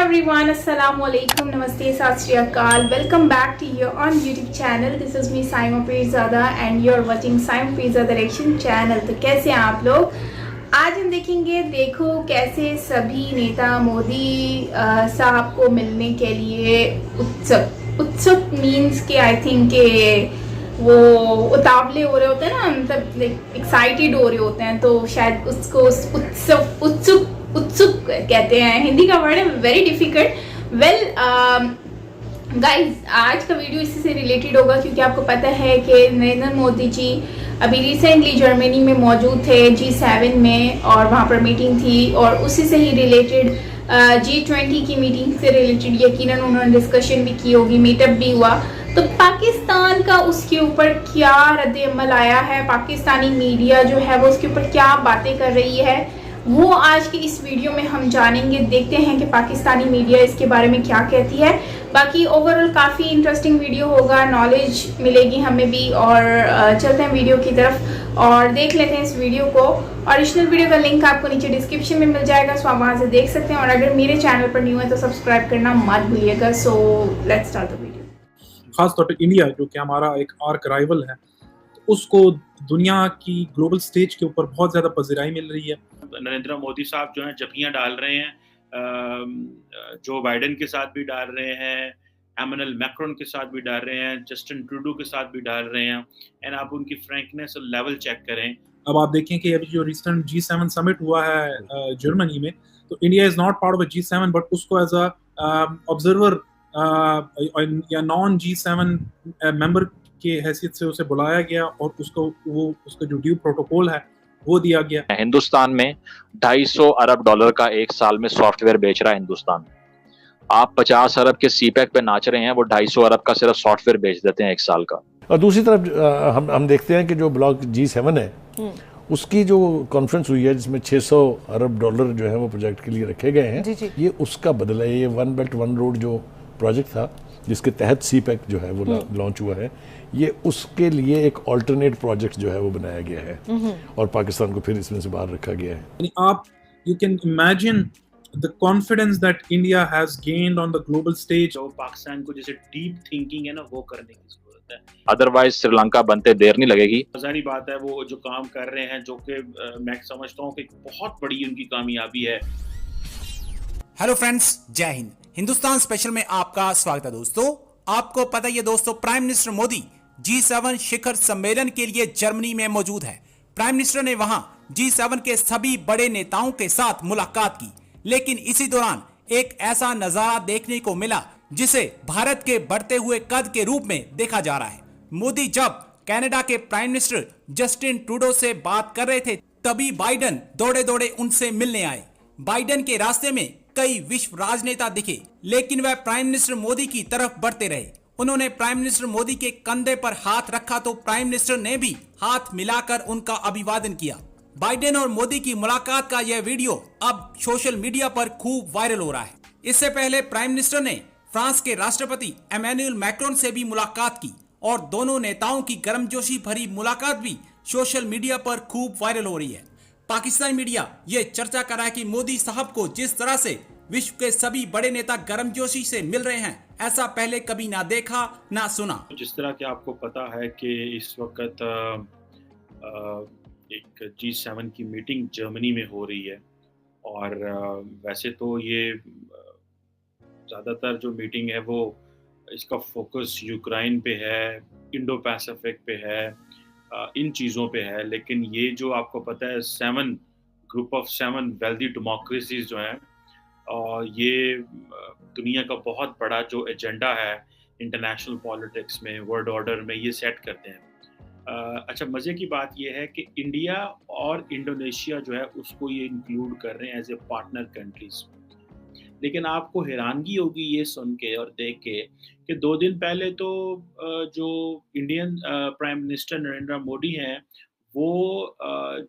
everyone, assalamu alaikum, namaste, sat shri akal. Welcome back to your on YouTube channel. This is me Saima Pirzada and you're watching Saima Pirzada Reaction channel. तो कैसे हैं आप लोग? आज हम देखेंगे देखो कैसे सभी नेता मोदी साहब को मिलने के लिए उत्सुक मीन्स के आई थिंक के वो उतावले हो रहे होते हैं ना, मतलब एक्साइटेड हो रहे होते हैं, तो शायद उसको उत्सुक कहते हैं। हिंदी का वर्ड है, वेरी डिफिकल्ट। वेल गाइज, आज का वीडियो इसी से रिलेटेड होगा क्योंकि आपको पता है कि नरेंद्र मोदी जी अभी रिसेंटली जर्मनी में मौजूद थे G7 में, और वहाँ पर मीटिंग थी और उसी से ही रिलेटेड G20 की मीटिंग से रिलेटेड यकीनन उन्होंने डिस्कशन भी की होगी, मीटअप भी हुआ। तो पाकिस्तान का उसके ऊपर क्या रद्द-ए-अमल आया है, पाकिस्तानी मीडिया जो है वो उसके ऊपर क्या बातें कर रही है, वो आज की इस वीडियो में हम जानेंगे। देखते हैं कि पाकिस्तानी मीडिया इसके बारे में क्या कहती है। बाकी ओवरऑल काफ़ी इंटरेस्टिंग वीडियो होगा, नॉलेज मिलेगी हमें भी। और चलते हैं वीडियो की तरफ और देख लेते हैं इस वीडियो को। ओरिजिनल वीडियो का लिंक आपको नीचे डिस्क्रिप्शन में मिल जाएगा, सो आप वहाँ से देख सकते हैं। और अगर मेरे चैनल पर न्यू है तो सब्सक्राइब करना मत भूलिएगा। So let's start the video. खासतौर पे इंडिया जो कि हमारा एक आर्क राइवल है, उसको दुनिया की ग्लोबल स्टेज के ऊपर बहुत ज़्यादा पज़िराई मिल रही है। नरेंद्र मोदी साहब जो हैं जपियाँ डाल रहे हैं, जो बाइडेन के साथ भी डाल रहे हैं, एमैनुअल मैक्रोन के साथ भी डाल रहे हैं, जस्टिन ट्रूडो के साथ भी डाल रहे हैं। एंड आप उनकी फ्रैंकनेस और लेवल चेक करें। अब आप देखें कि अभी जो रिसेंट G7 समिट हुआ है जर्मनी में, तो India is not part of G7 but उसको एज अ ऑब्जर्वर या नॉन G7 मेंबर के हैसियत से उसे बुलाया गया और उसका जो ड्यू प्रोटोकॉल है वो दिया गया। हिंदुस्तान में 250 अरब डॉलर का एक साल में सॉफ्टवेयर बेच रहा है हिंदुस्तान। आप 50 अरब के सीपैक पे नाच रहे हैं, वो 250 अरब का सिर्फ सॉफ्टवेयर बेच देते हैं एक साल का। और दूसरी तरफ हम देखते हैं कि जो ब्लॉक G7 है उसकी जो कॉन्फ्रेंस हुई है जिसमें 600 अरब डॉलर जो है वो प्रोजेक्ट के लिए रखे गए हैं, जी। ये उसका बदला है। ये वन बेल्ट वन रोड जो प्रोजेक्ट था जिसके तहत सीपैक जो है वो लॉन्च हुआ है, ये उसके लिए एक अल्टरनेट प्रोजेक्ट जो है वो बनाया गया है और पाकिस्तान को फिर इसमें से बाहर रखा गया है। आप you can imagine the confidence that India has gained on the global stage. जो पाकिस्तान को जैसे डीप थिंकिंग है ना, वो करने की जरूरत है, अदरवाइज श्रीलंका बनते देर नहीं लगेगी। जारी बात है, वो जो काम कर रहे हैं, जो कि मैं समझता हूँ कि बहुत बड़ी उनकी कामयाबी है। हेलो फ्रेंड्स, जय हिंद। हिंदुस्तान स्पेशल में आपका स्वागत है दोस्तों। आपको पता ही है दोस्तों, प्राइम मिनिस्टर मोदी G7 शिखर सम्मेलन के लिए जर्मनी में मौजूद है। प्राइम मिनिस्टर ने वहां G7 के सभी बड़े नेताओं के साथ मुलाकात की, लेकिन इसी दौरान एक ऐसा नजारा देखने को मिला जिसे भारत के बढ़ते हुए कद के रूप में देखा जा रहा है। मोदी जब कनाडा के प्राइम मिनिस्टर जस्टिन ट्रूडो से बात कर रहे थे, तभी बाइडेन दौड़े दौड़े उनसे मिलने आए। बाइडेन के रास्ते में कई विश्व राजनेता दिखे, लेकिन वह प्राइम मिनिस्टर मोदी की तरफ बढ़ते रहे। उन्होंने प्राइम मिनिस्टर मोदी के कंधे पर हाथ रखा तो प्राइम मिनिस्टर ने भी हाथ मिलाकर उनका अभिवादन किया। बाइडेन और मोदी की मुलाकात का यह वीडियो अब सोशल मीडिया पर खूब वायरल हो रहा है। इससे पहले प्राइम मिनिस्टर ने फ्रांस के राष्ट्रपति एमैनुअल मैक्रोन से भी मुलाकात की और दोनों नेताओं की गर्मजोशी भरी मुलाकात भी सोशल मीडिया पर खूब वायरल हो रही है। पाकिस्तानी मीडिया ये चर्चा कर रहा है कि मोदी साहब को जिस तरह से विश्व के सभी बड़े नेता गर्मजोशी से मिल रहे हैं, ऐसा पहले कभी ना देखा ना सुना। जिस तरह के आपको पता है कि इस वक्त एक G7 की मीटिंग जर्मनी में हो रही है, और वैसे तो ये ज़्यादातर जो मीटिंग है वो इसका फोकस यूक्रेन पे है, इंडो पैसिफिक पे है, इन चीज़ों पे है। लेकिन ये जो आपको पता है ग्रुप ऑफ 7 वेल्दी डेमोक्रेसीज जो हैं, और ये दुनिया का बहुत बड़ा जो एजेंडा है इंटरनेशनल पॉलिटिक्स में, वर्ल्ड ऑर्डर में, ये सेट करते हैं। अच्छा, मज़े की बात ये है कि इंडिया और इंडोनेशिया जो है उसको ये इंक्लूड कर रहे हैं एज ए पार्टनर कंट्रीज। लेकिन आपको हैरानगी होगी ये सुन के और देख के कि 2 दिन पहले तो जो Indian prime minister Narendra Modi हैं, वो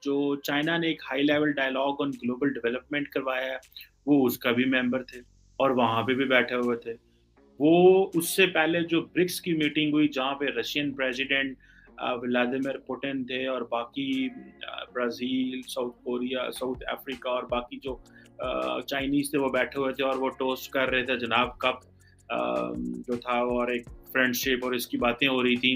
जो चाइना ने एक high level dialogue on global development करवाया है, वो उसका भी मेंबर थे और वहाँ पे भी बैठे हुए थे। वो उससे पहले जो ब्रिक्स की मीटिंग हुई, जहाँ पे रशियन प्रेसिडेंट व्लादिमीर पुतिन थे और बाकी Brazil, south Korea, south Africa और बाकी जो चाइनीज़ थे वो बैठे हुए थे और वो टोस्ट कर रहे थे जनाब कप जो था, और एक फ्रेंडशिप और इसकी बातें हो रही थी।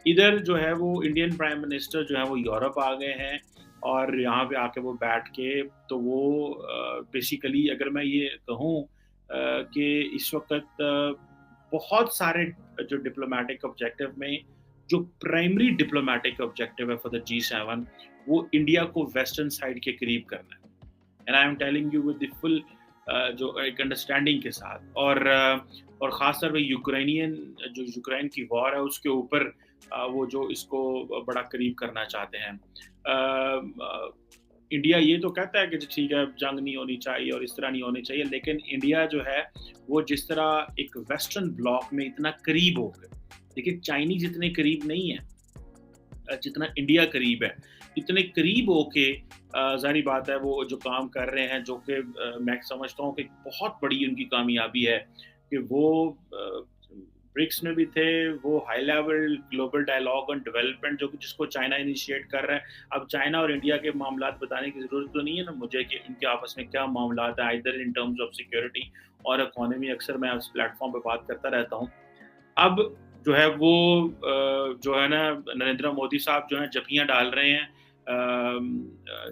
इधर जो है वो इंडियन प्राइम मिनिस्टर जो है वो यूरोप आ गए हैं और यहाँ पे आके वो बैठ के, तो वो बेसिकली अगर मैं ये कहूँ कि इस वक्त बहुत सारे जो डिप्लोमेटिक ऑब्जेक्टिव में जो प्राइमरी डिप्लोमेटिक ऑब्जेक्टिव है फॉर द G7 वो इंडिया को वेस्टर्न साइड के करीब करना है, and I am telling you with the full जो एक अंडरस्टैंडिंग के साथ, और ख़ास तौर पे यूक्रेन की वॉर है उसके ऊपर वो जो इसको बड़ा करीब करना चाहते हैं। इंडिया ये तो कहता है कि ठीक है जंग नहीं होनी चाहिए और इस तरह नहीं होनी चाहिए, लेकिन इंडिया जो है वो जिस तरह एक वेस्टर्न ब्लॉक में इतना करीब हो गए, देखिए चाइनीज इतने करीब नहीं है जितना इंडिया करीब है, इतने करीब होके जारी बात है वो जो काम कर रहे हैं, जो कि मैं समझता हूँ कि बहुत बड़ी उनकी कामयाबी है कि वो ब्रिक्स में भी थे, वो high level global dialogue on development जो कि जिसको चाइना इनिशिएट कर रहा है। अब चाइना और इंडिया के मामलात बताने की ज़रूरत तो नहीं है ना मुझे कि इनके आपस में क्या मामलात है, either in terms of security और इकोनॉमी। अक्सर मैं उस प्लेटफॉर्म पे बात करता रहता हूँ। अब जो है वो जो है ना नरेंद्र मोदी साहब जो है जपियाँ डाल रहे हैं,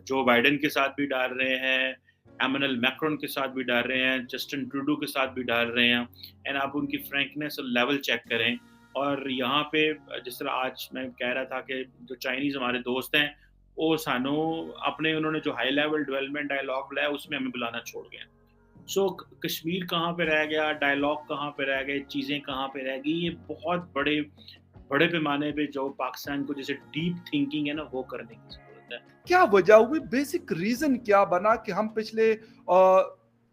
जो बाइडेन के साथ भी डाल रहे हैं, एमैनुअल मैक्रोन के साथ भी डाल रहे हैं, जस्टिन ट्रूडो के साथ भी डाल रहे हैं, एंड आप उनकी फ्रैंकनेस और लेवल चेक करें। और यहाँ पे जिस तरह आज मैं कह रहा था कि जो चाइनीज़ हमारे दोस्त हैं वो सानू अपने उन्होंने जो हाई लेवल डेवलपमेंट डायलॉग बुलाया उसमें हमें बुलाना छोड़ गए। सो कश्मीर कहाँ पे रह गया, डायलॉग कहाँ पे रह गए, चीज़ें कहाँ पे रह गई, ये बहुत बड़े पैमाने पे जो पाकिस्तान को जैसे डीप थिंकिंग है ना वो करने की ज़रूरत है। क्या वजह हुई, बेसिक रीजन क्या बना कि हम पिछले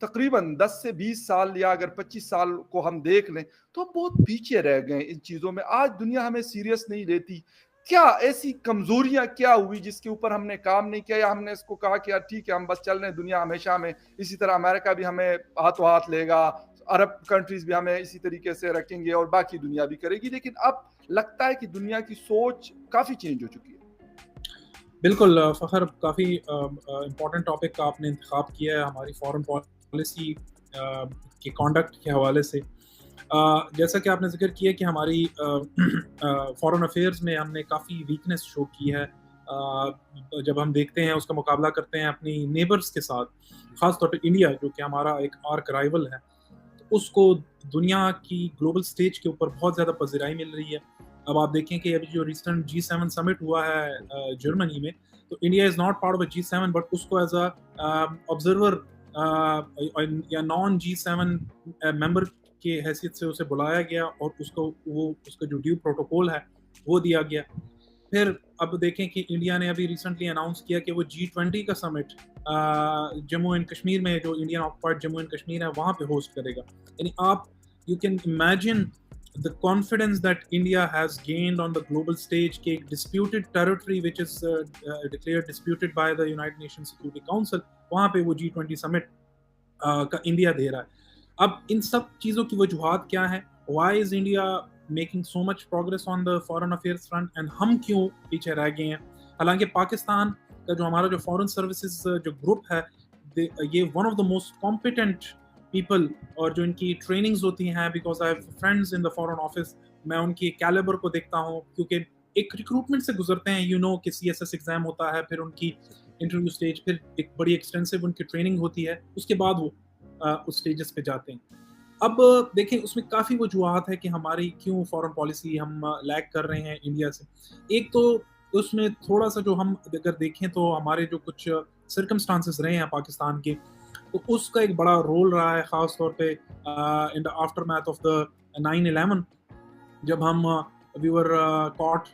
तकरीबन 10 से 20 साल या अगर 25 साल को हम देख लें तो हम बहुत पीछे रह गए इन चीज़ों में। आज दुनिया हमें सीरियस नहीं लेती। क्या ऐसी कमजोरियां क्या हुई जिसके ऊपर हमने काम नहीं किया, या हमने इसको कहा कि यार ठीक है हम बस चल रहे हैं, दुनिया हमेशा हमें इसी तरह, अमेरिका भी हमें हाथों हाथ लेगा, अरब कंट्रीज भी हमें इसी तरीके से रखेंगे और बाकी दुनिया भी करेगी। लेकिन अब लगता है कि दुनिया की सोच काफ़ी चेंज हो चुकी है। बिल्कुल फ़खर, काफ़ी इम्पोर्टेंट टॉपिक का आपने इंतखाब किया है हमारी फॉरेन पॉलिसी के कॉन्डक्ट के हवाले से। जैसा कि आपने जिक्र किया कि हमारी फॉरेन अफेयर्स में हमने काफ़ी वीकनेस शो की है जब हम देखते हैं, उसका मुकाबला करते हैं अपनी नेबर्स के साथ, ख़ास तौर पे इंडिया जो कि हमारा एक आर्क राइवल है, तो उसको दुनिया की ग्लोबल स्टेज के ऊपर बहुत ज़्यादा पज़ीराई मिल रही है। अब आप देखें कि अभी जो रिसेंट G7 समिट हुआ है जर्मनी में, तो India is not part of G7 but उसको एज अ ऑब्जर्वर या नॉन G7 मेंबर की हैसियत से उसे बुलाया गया और उसका जो ड्यू प्रोटोकॉल है वो दिया गया। फिर अब देखें कि इंडिया ने अभी रिसेंटली अनाउंस किया कि वो G20 का समिट जम्मू एंड कश्मीर में, जो Indian occupied Jammu and Kashmir है, वहाँ पे होस्ट करेगा। यानी आप you can imagine the confidence that India has gained on the global stage के disputed territory which is declared disputed by the United Nations Security Council, वहाँ पे वो G20 summit का इंडिया दे रहा है। अब इन सब चीज़ों की वजूहात क्या है? Why is India making so much progress on the foreign affairs front and हम क्यों पीछे रह गए हैं? हालांकि पाकिस्तान का जो हमारा जो फॉरेन सर्विसेज जो ग्रुप है, ये one of the most competent people, और जो इनकी ट्रेनिंग्स होती हैं, because I have friends in the foreign office, मैं उनकी कैलिबर को देखता हूँ क्योंकि एक रिक्रूटमेंट से गुजरते हैं, कि CSS एग्जाम होता है, फिर उनकी इंटरव्यू स्टेज, फिर एक बड़ी एक्सटेंसिव उनकी ट्रेनिंग होती है, उसके बाद वो उस स्टेजेस पे जाते हैं। अब देखें उसमें काफ़ी वजूहात है कि हमारी क्यों फॉरेन पॉलिसी हम लैग कर रहे हैं इंडिया से। एक तो उसमें थोड़ा सा जो हम अगर देखें तो हमारे जो कुछ सर्कमस्टांसेस रहे हैं पाकिस्तान के, तो उसका एक बड़ा रोल रहा है, ख़ास तौर पे in the aftermath of the 9/11 जब हम we were caught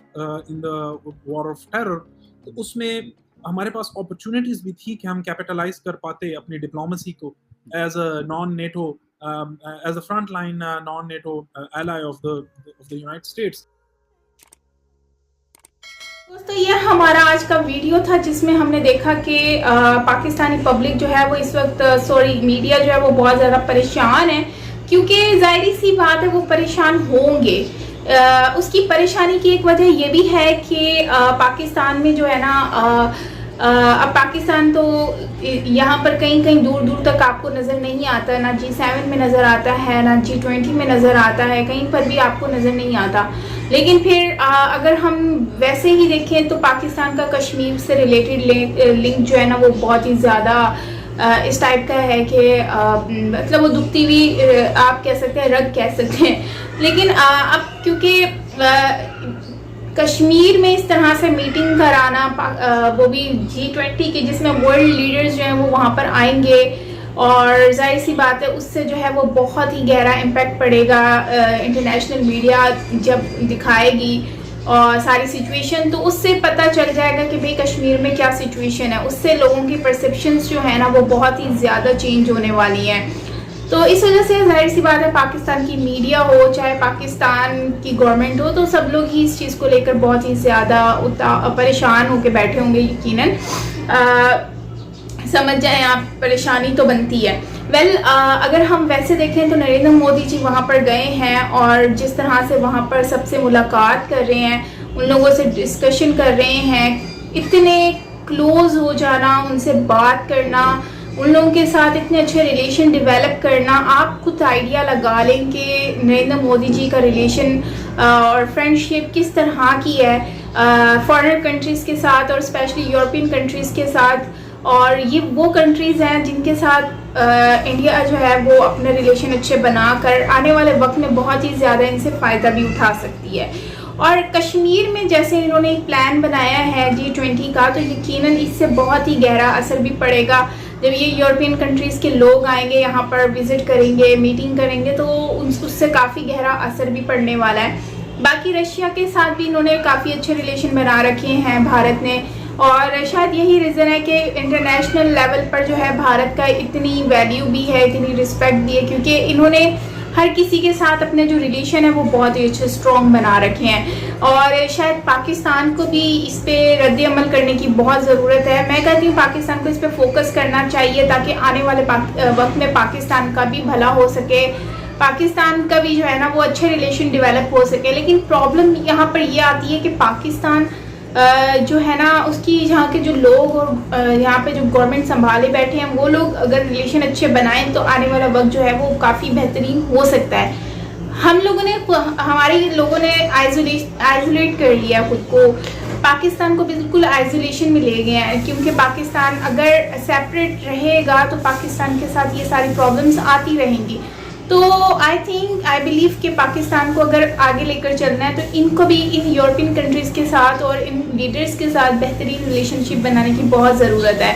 in the war of terror, तो उसमें हमारे पास अपॉर्चुनिटीज़ भी थी कि हम कैपिटलाइज कर पाते अपनी डिप्लोमेसी को as a non NATO, as a front line non NATO ally of the United States. दोस्तों ये हमारा आज का वीडियो था जिसमें हमने देखा कि पाकिस्तानी पब्लिक जो है वो इस वक्त मीडिया जो है वो बहुत ज़्यादा परेशान है, क्योंकि जाहिर सी बात है वो परेशान होंगे उसकी परेशानी की एक वजह ये भी है कि पाकिस्तान में जो है ना अब पाकिस्तान तो यहाँ पर कहीं कहीं दूर दूर तक आपको नज़र नहीं आता, ना G7 में नज़र आता है, ना G20 में नज़र आता है, कहीं पर भी आपको नज़र नहीं आता। लेकिन फिर अगर हम वैसे ही देखें तो पाकिस्तान का कश्मीर से रिलेटेड लिंक जो है ना वो बहुत ही ज़्यादा इस टाइप का है कि मतलब वो दुखती हुई आप कह सकते हैं, रग कह सकते हैं। लेकिन अब क्योंकि कश्मीर में इस तरह से मीटिंग कराना, वो भी G20 की, जिसमें वर्ल्ड लीडर्स जो हैं वो वहाँ पर आएंगे, और जाहिर सी बात है उससे जो है वो बहुत ही गहरा इम्पैक्ट पड़ेगा। इंटरनेशनल मीडिया जब दिखाएगी और सारी सिचुएशन, तो उससे पता चल जाएगा कि भाई कश्मीर में क्या सिचुएशन है। उससे लोगों की परसेप्शंस जो है ना वो बहुत ही ज़्यादा चेंज होने वाली हैं। तो इस वजह से जाहिर सी बात है पाकिस्तान की मीडिया हो चाहे पाकिस्तान की गवर्नमेंट हो, तो सब लोग ही इस चीज़ को लेकर बहुत ही ज़्यादा परेशान होकर बैठे होंगे। यकीनन समझ जाएं आप, परेशानी तो बनती है। अगर हम वैसे देखें तो नरेंद्र मोदी जी वहाँ पर गए हैं और जिस तरह से वहाँ पर सबसे मुलाकात कर रहे हैं, उन लोगों से डिस्कशन कर रहे हैं, इतने क्लोज हो जाना, उनसे बात करना, उन लोगों के साथ इतने अच्छे रिलेशन डेवलप करना, आप खुद आइडिया लगा लें कि नरेंद्र मोदी जी का रिलेशन और फ्रेंडशिप किस तरह की है फॉरेन कंट्रीज़ के साथ और स्पेशली यूरोपियन कंट्रीज़ के साथ। और ये वो कंट्रीज़ हैं जिनके साथ इंडिया जो है वो अपने रिलेशन अच्छे बनाकर आने वाले वक्त में बहुत ही ज़्यादा इनसे फ़ायदा भी उठा सकती है। और कश्मीर में जैसे इन्होंने एक प्लान बनाया है G20 का, तो यकीनन इससे बहुत ही गहरा असर भी पड़ेगा। जब ये यूरोपियन कंट्रीज़ के लोग आएंगे, यहाँ पर विज़िट करेंगे, मीटिंग करेंगे, तो उससे काफ़ी गहरा असर भी पड़ने वाला है। बाकी रशिया के साथ भी इन्होंने काफ़ी अच्छे रिलेशन बना रखे हैं भारत ने, और शायद यही रीज़न है कि इंटरनेशनल लेवल पर जो है भारत का इतनी वैल्यू भी है, इतनी रिस्पेक्ट भी है, क्योंकि इन्होंने हर किसी के साथ अपने जो रिलेशन है वो बहुत ही अच्छे स्ट्रॉन्ग बना रखे हैं। और शायद पाकिस्तान को भी इस पे रद्द अमल करने की बहुत ज़रूरत है। मैं कहती हूँ पाकिस्तान को इस पे फोकस करना चाहिए ताकि आने वाले वक्त में पाकिस्तान का भी भला हो सके, पाकिस्तान का भी जो है ना वो अच्छे रिलेशन डेवलप हो सके। लेकिन प्रॉब्लम यहाँ पर ये आती है कि पाकिस्तान जो है ना उसकी यहाँ के जो लोग और यहाँ पे जो गवर्नमेंट संभाले बैठे हैं वो लोग अगर रिलेशन अच्छे बनाएं तो आने वाला वक्त जो है वो काफ़ी बेहतरीन हो सकता है। हमारे लोगों ने आइसोलेट कर लिया खुद को, पाकिस्तान को बिल्कुल आइसोलेशन में ले गए हैं, क्योंकि पाकिस्तान अगर सेपरेट रहेगा तो पाकिस्तान के साथ ये सारी प्रॉब्लम्स आती रहेंगी। तो आई बिलीव कि पाकिस्तान को अगर आगे लेकर चलना है तो इनको भी इन यूरोपियन कंट्रीज़ के साथ और इन लीडर्स के साथ बेहतरीन रिलेशनशिप बनाने की बहुत ज़रूरत है।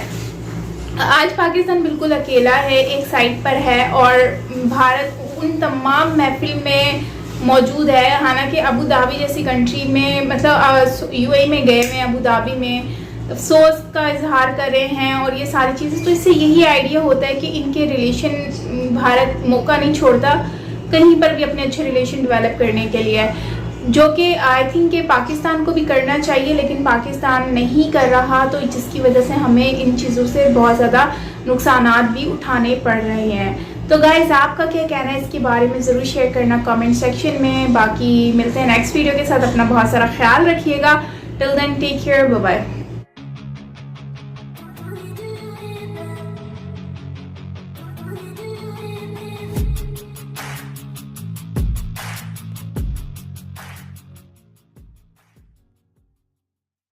आज पाकिस्तान बिल्कुल अकेला है, एक साइड पर है, और भारत उन तमाम महफिल में मौजूद है। हालांकि अबू धाबी जैसी कंट्री में, मतलब UAE में गए हुए, अबू धाबी में अफसोस का इजहार कर रहे हैं और ये सारी चीज़ें, तो इससे यही आइडिया होता है कि इनके रिलेशन भारत मौका नहीं छोड़ता कहीं पर भी अपने अच्छे रिलेशन डेवलप करने के लिए, जो कि आई थिंक कि पाकिस्तान को भी करना चाहिए, लेकिन पाकिस्तान नहीं कर रहा, तो जिसकी वजह से हमें इन चीज़ों से बहुत ज़्यादा नुकसानात भी उठाने पड़ रहे हैं। तो गाइज़ आपका क्या कहना है इसके बारे में ज़रूर शेयर करना कमेंट सेक्शन में। बाकी मिलते हैं नेक्स्ट वीडियो के साथ, अपना बहुत सारा ख्याल रखिएगा। Till then take care, bye bye.